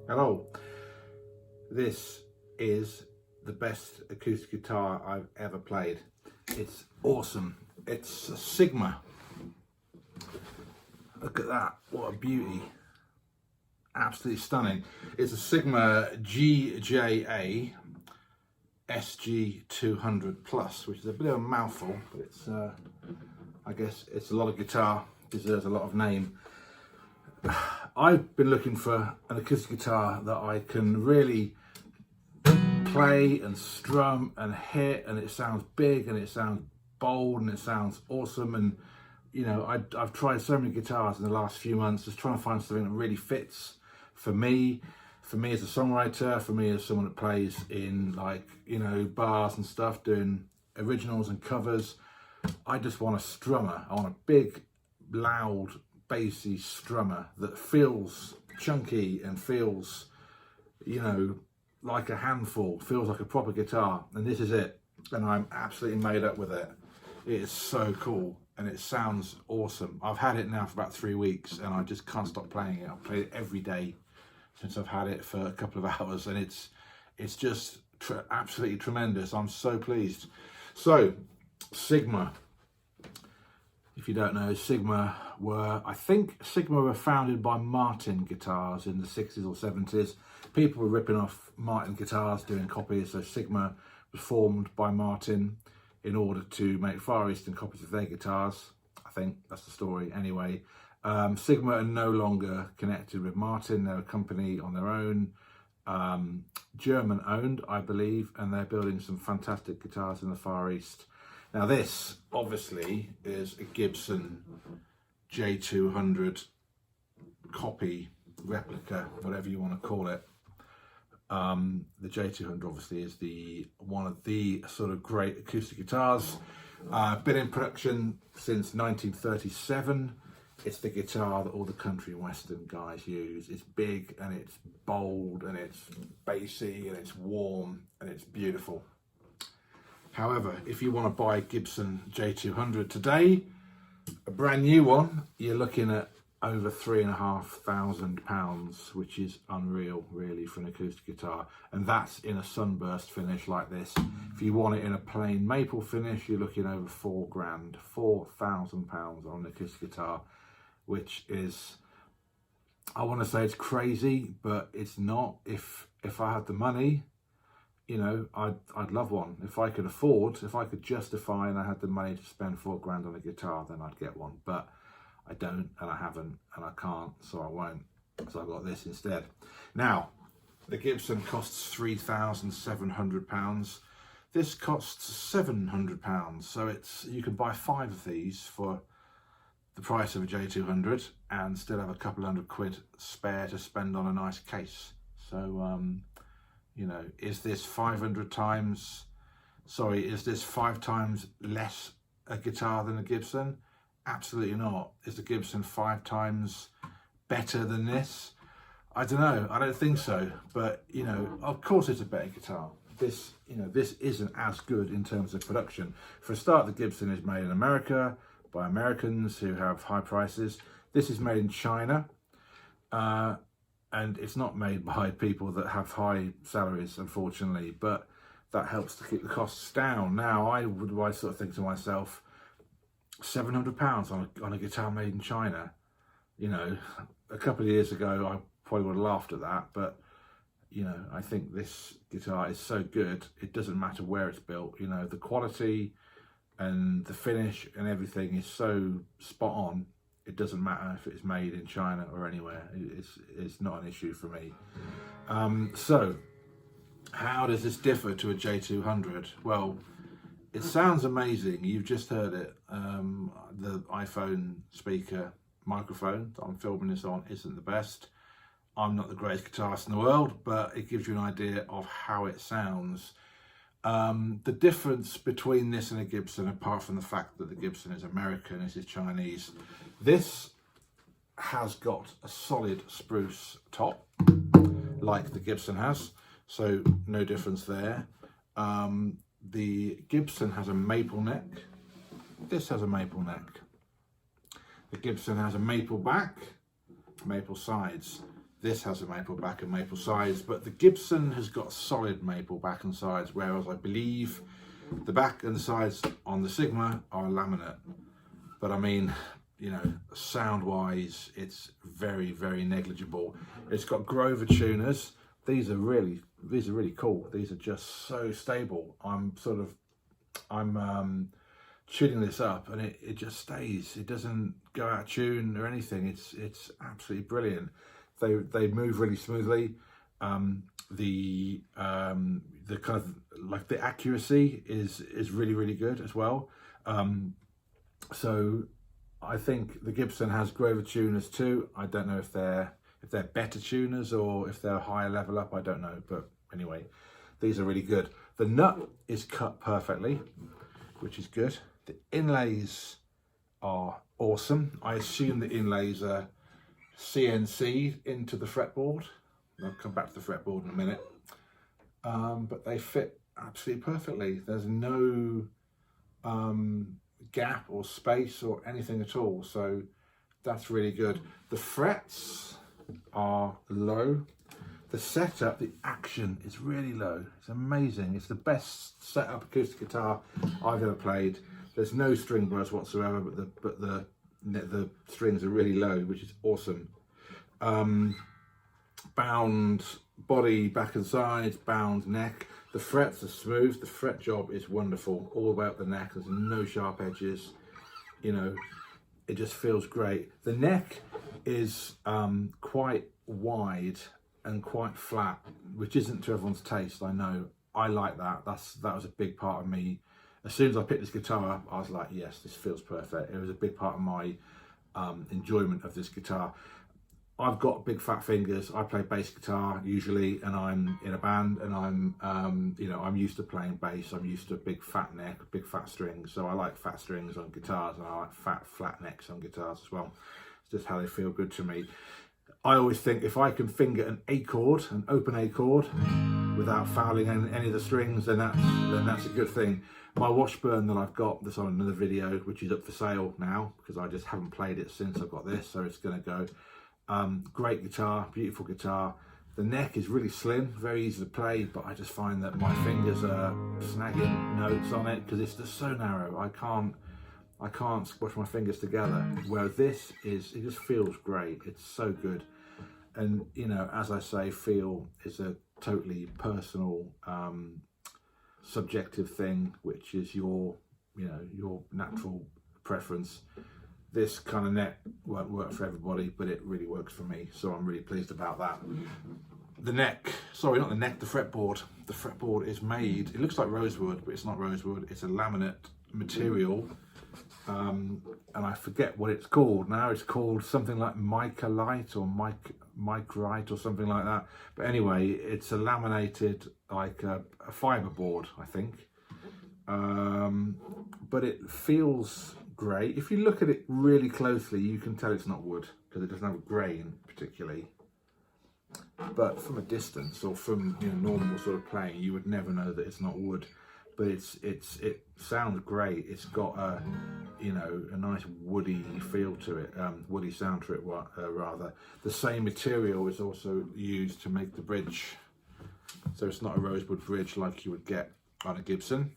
Hello, this is the best acoustic guitar I've ever played. It's awesome. It's a Sigma. Look at that, what a beauty. Absolutely stunning. It's a Sigma GJA SG200 Plus, which is a bit of a mouthful, but it's, I guess it's a lot of guitar, deserves a lot of name. I've been looking for an acoustic guitar that I can really play and strum and hit, and it sounds big and it sounds bold and it sounds awesome. And you know, I've tried so many guitars in the last few months, just trying to find something that really fits for me as a songwriter, for me as someone that plays in, like, you know, bars and stuff, doing originals and covers. I just want a strummer. I want a big, loud, bassy strummer that feels chunky and feels, you know, like a handful, feels like a proper guitar. And this is it. And I'm absolutely made up with it. It is so cool and it sounds awesome. I've had it now for about 3 weeks and I just can't stop playing it. I've played it every day since I've had it for a couple of hours, and it's just absolutely tremendous. I'm so pleased. So Sigma, if you don't know, I think Sigma were founded by Martin guitars in the 60s or 70s. People were ripping off Martin guitars, doing copies, so Sigma was formed by Martin in order to make Far Eastern copies of their guitars. I think that's the story anyway. Sigma are no longer connected with Martin. They're a company on their own, German owned, I believe, and they're building some fantastic guitars in the Far East. Now this obviously is a Gibson J200 copy, replica, whatever you want to call it. The J200 obviously is one of the sort of great acoustic guitars. Been in production since 1937. It's the guitar that all the country and western guys use. It's big and it's bold and it's bassy and it's warm and it's beautiful. However, if you want to buy a Gibson J200 today, a brand new one, you're looking at over £3,500, which is unreal really for an acoustic guitar, and that's in a sunburst finish like this. If you want it in a plain maple finish, you're looking over £4,000 on an acoustic guitar, which is, I want to say it's crazy, but it's not. If I had the money, you know, I'd love one. If I could justify and I had the money to spend £4,000 on a guitar, then I'd get one. But I don't, and I haven't, and I can't, so I won't. So I got this instead. Now, the Gibson costs £3,700. This costs £700. So you can buy 5 of these for the price of a J200 and still have a couple £100 spare to spend on a nice case. So, you know, is this 5 times less a guitar than a Gibson? Absolutely not. Is the Gibson 5 times better than this? I don't know. I don't think so. But, you know, of course it's a better guitar. This isn't as good in terms of production. For a start, the Gibson is made in America by Americans who have high prices. This is made in China. And it's not made by people that have high salaries, unfortunately, but that helps to keep the costs down. Now, I sort of think to myself, £700 on a guitar made in China. You know, a couple of years ago, I probably would have laughed at that, but, you know, I think this guitar is so good, it doesn't matter where it's built. You know, the quality and the finish and everything is so spot on. It doesn't matter if it's made in China or anywhere. It's not an issue for me. So how does this differ to a J200? Well, it sounds amazing. You've just heard it. The iPhone speaker microphone that I'm filming this on isn't the best. I'm not the greatest guitarist in the world, but it gives you an idea of how it sounds. The difference between this and a Gibson, apart from the fact that the Gibson is American, this is Chinese, this has got a solid spruce top like the Gibson has, so no difference there. The Gibson has a maple neck. This has a maple neck. The Gibson has a maple back, maple sides. This has a maple back and maple sides, but the Gibson has got solid maple back and sides, whereas I believe the back and the sides on the Sigma are laminate. But I mean, you know, sound wise, it's very, very negligible. It's got Grover tuners. These are really cool. These are just so stable. I'm tuning this up and it just stays. It doesn't go out of tune or anything. It's absolutely brilliant. They move really smoothly. The kind of like the accuracy is really good as well. So I think the Gibson has Grover tuners too. I don't know if they're better tuners or if they're higher level up, I don't know. But anyway, these are really good. The nut is cut perfectly, which is good. The inlays are awesome. I assume the inlays are CNC'd into the fretboard. I'll come back to the fretboard in a minute. But they fit absolutely perfectly. There's no gap or space or anything at all. So that's really good. The frets are low. The setup, the action is really low. It's amazing. It's the best setup acoustic guitar I've ever played. There's no string burst whatsoever, but the strings are really low, which is awesome. Bound body, back and sides, bound neck. The frets are smooth. The fret job is wonderful, all the way up the neck. There's no sharp edges. You know, it just feels great. The neck is quite wide and quite flat, which isn't to everyone's taste. I know. I like that. That was a big part of me. As soon as I picked this guitar up, I was like, yes, this feels perfect. It was a big part of my enjoyment of this guitar. I've got big fat fingers. I play bass guitar usually, and I'm in a band, and I'm you know, I'm used to playing bass. I'm used to a big fat neck, big fat strings. So I like fat strings on guitars, and I like fat flat necks on guitars as well. It's just how they feel good to me. I always think if I can finger an A chord, an open A chord, without fouling any of the strings, then that's a good thing. My Washburn that I've got, that's on another video, which is up for sale now because I just haven't played it since I've got this, so it's going to go. Great guitar, beautiful guitar. The neck is really slim, very easy to play, but I just find that my fingers are snagging notes on it because it's just so narrow. I can't squash my fingers together. Where this is, it just feels great. It's so good. And you know, as I say, feel is a totally personal, subjective thing, which is your natural preference. This kind of neck won't work for everybody, but it really works for me. So I'm really pleased about that. The neck, sorry, not the neck, the fretboard. The fretboard is made, it looks like rosewood, but it's not rosewood. It's a laminate material. And I forget what it's called now. It's called something like Mica-Lite or Mic-Rite or something like that. But anyway, it's a laminated, like a fiber board, I think. But it feels great. If you look at it really closely, you can tell it's not wood because it doesn't have a grain particularly. But from a distance or from normal sort of playing, you would never know that it's not wood. But it sounds great. It's got a a nice woody feel to it, woody sound to it rather. The same material is also used to make the bridge, so it's not a rosewood bridge like you would get on a Gibson.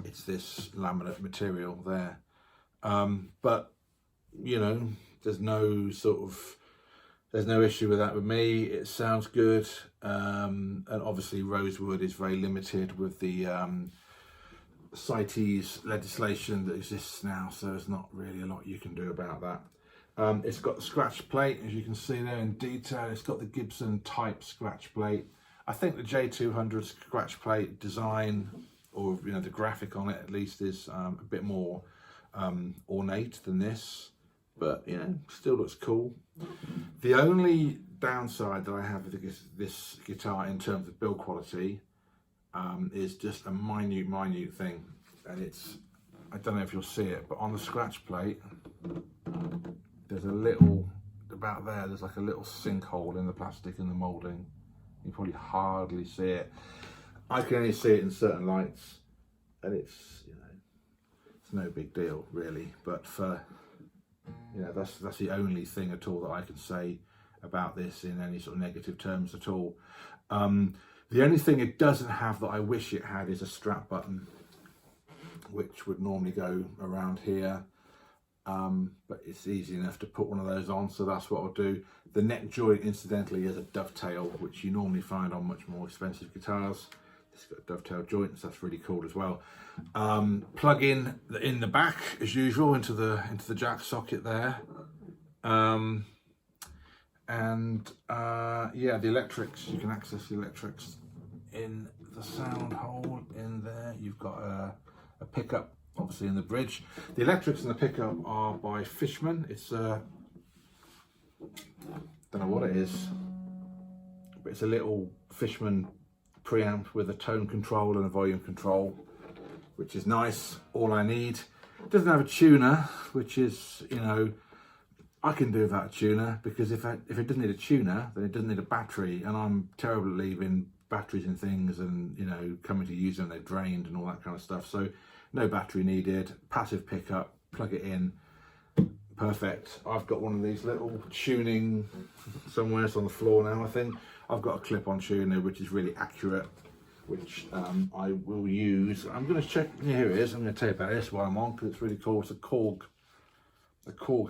It's this laminate material there, but there's no issue with that with me. It sounds good, and obviously rosewood is very limited with the CITES legislation that exists now, so there's not really a lot you can do about that. It's got the scratch plate, as you can see there in detail. It's got the Gibson type scratch plate. I think the J200 scratch plate design, or the graphic on it at least, is a bit more ornate than this, but still looks cool. The only downside that I have with this guitar in terms of build quality is just a minute thing, and it's, I don't know if you'll see it, but on the scratch plate there's a little, about there, there's like a little sinkhole in the plastic in the moulding. You probably hardly see it. I can only see it in certain lights, and it's it's no big deal really, but for that's the only thing at all that I can say about this in any sort of negative terms at all. The only thing it doesn't have that I wish it had is a strap button, which would normally go around here. But it's easy enough to put one of those on, so that's what I'll do. The neck joint, incidentally, is a dovetail, which you normally find on much more expensive guitars. It's got a dovetail joint, so that's really cool as well. Plug in the back as usual into the jack socket there. Yeah, the electrics, you can access the electrics in the sound hole in there. You've got a pickup obviously in the bridge. The electrics and the pickup are by Fishman. It's don't know what it is, but it's a little Fishman preamp with a tone control and a volume control, which is nice. All I need. It doesn't have a tuner, which is, you know, I can do without a tuner, because if it doesn't need a tuner, then it doesn't need a battery, and I'm terrible at leaving batteries in things, and, you know, coming to use them, they're drained and all that kind of stuff. So no battery needed. Passive pickup, plug it in, perfect. I've got one of these little tuning somewhere. It's on the floor now, I think. I've got a clip-on tuner which is really accurate, which I will use. I'm going to check. Here it is. I'm going to tell you about this while I'm on, because it's really cool. It's a Korg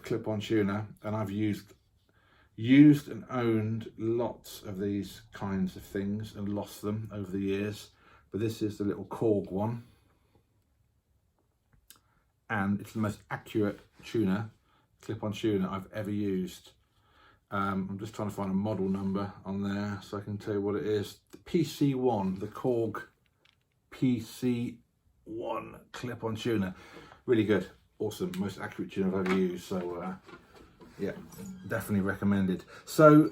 clip-on tuner, and I've used and owned lots of these kinds of things and lost them over the years, but this is the little Korg one, and it's the most accurate clip-on tuner I've ever used. I'm just trying to find a model number on there so I can tell you what it is. The PC1, the Korg PC1 clip-on tuner, really good. Awesome, most accurate tuner I've ever used, so yeah, definitely recommended. So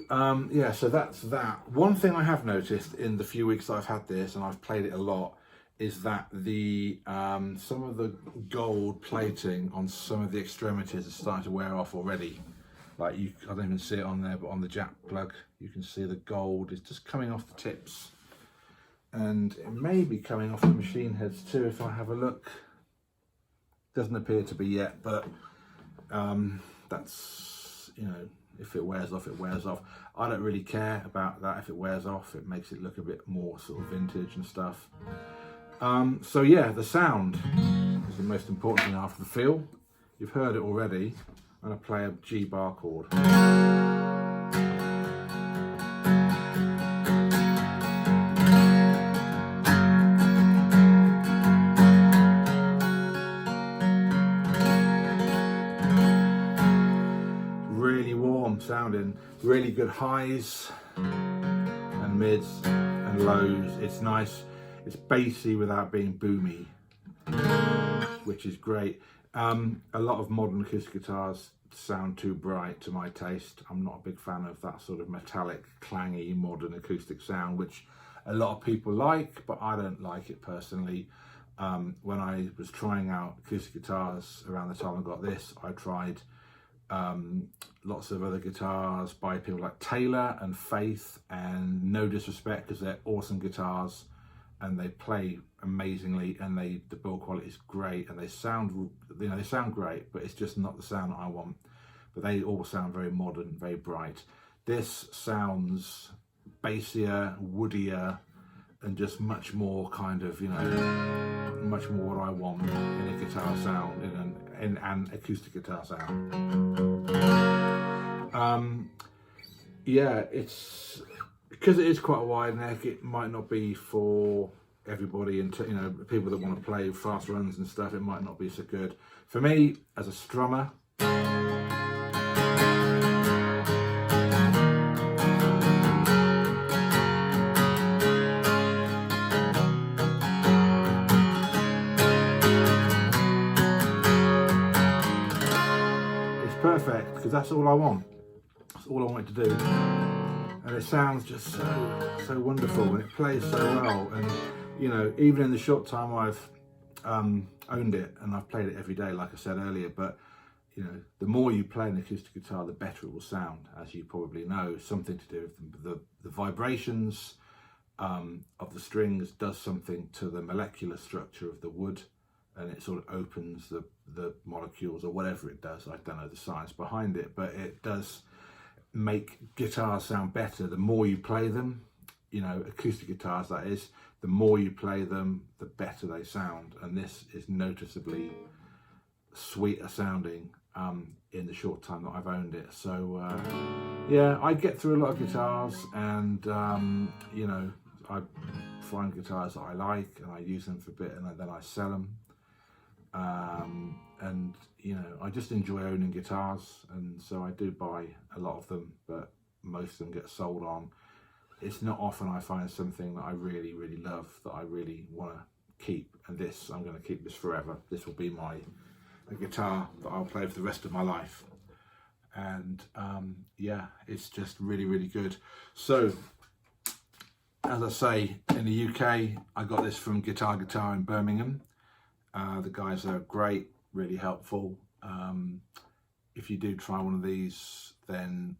yeah, so that's that. One thing I have noticed in the few weeks that I've had this, and I've played it a lot, is that the some of the gold plating on some of the extremities is starting to wear off already. Like, I don't even see it on there, but on the jack plug you can see the gold is just coming off the tips, and it may be coming off the machine heads too if I have a look. Doesn't appear to be yet, but that's, you know, if it wears off, it wears off. I don't really care about that. If it wears off, it makes it look a bit more sort of vintage and stuff. So yeah, the sound is the most important thing after the feel. You've heard it already. I'm going to play a G bar chord. Sounding really good highs and mids and lows. It's nice, it's bassy without being boomy, which is great. A lot of modern acoustic guitars sound too bright to my taste. I'm not a big fan of that sort of metallic, clangy, modern acoustic sound, which a lot of people like, but I don't like it personally. When I was trying out acoustic guitars around the time I got this, I tried lots of other guitars by people like Taylor and Faith, and no disrespect, because they're awesome guitars and they play amazingly, and the build quality is great, and they sound, you know, they sound great, but it's just not the sound that I want. But they all sound very modern, very bright. This sounds bassier, woodier, and just much more kind of, you know, much more what I want in a guitar sound, in an acoustic guitar sound. Yeah, it's because it is quite a wide neck. It might not be for everybody, and you know, people that want to play fast runs and stuff. It might not be so good for me as a strummer. Perfect, because that's all I want. That's all I want it to do, and it sounds just so wonderful, and it plays so well. And you know, even in the short time I've owned it, and I've played it every day, like I said earlier, but you know, the more you play an acoustic guitar, the better it will sound, as you probably know. Something to do with the vibrations of the strings does something to the molecular structure of the wood, and it sort of opens the molecules, or whatever it does. I don't know the science behind it, but it does make guitars sound better. The more you play them, you know, acoustic guitars that is, the more you play them, the better they sound. And this is noticeably sweeter sounding in the short time that I've owned it. So yeah, I get through a lot of guitars, and you know, I find guitars that I like and I use them for a bit, and then I sell them. And you know, I just enjoy owning guitars, and so I do buy a lot of them, but most of them get sold on. It's not often I find something that I really love, that I really want to keep, and this, I'm going to keep this forever. This will be a guitar that I'll play for the rest of my life. And yeah, it's just really good. So as I say, in the UK, I got this from Guitar in Birmingham. The guys are great, really helpful. If you do try one of these, then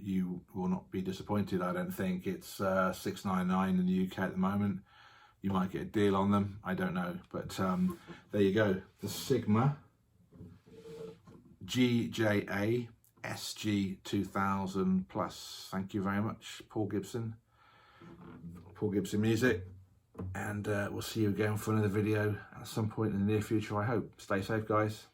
you will not be disappointed, I don't think. It's $6.99 in the UK at the moment. You might get a deal on them, I don't know. But there you go, the Sigma GJA SG200 Plus. Thank you very much, Paul Gibson Music. And we'll see you again for another video at some point in the near future, I hope. Stay safe, guys.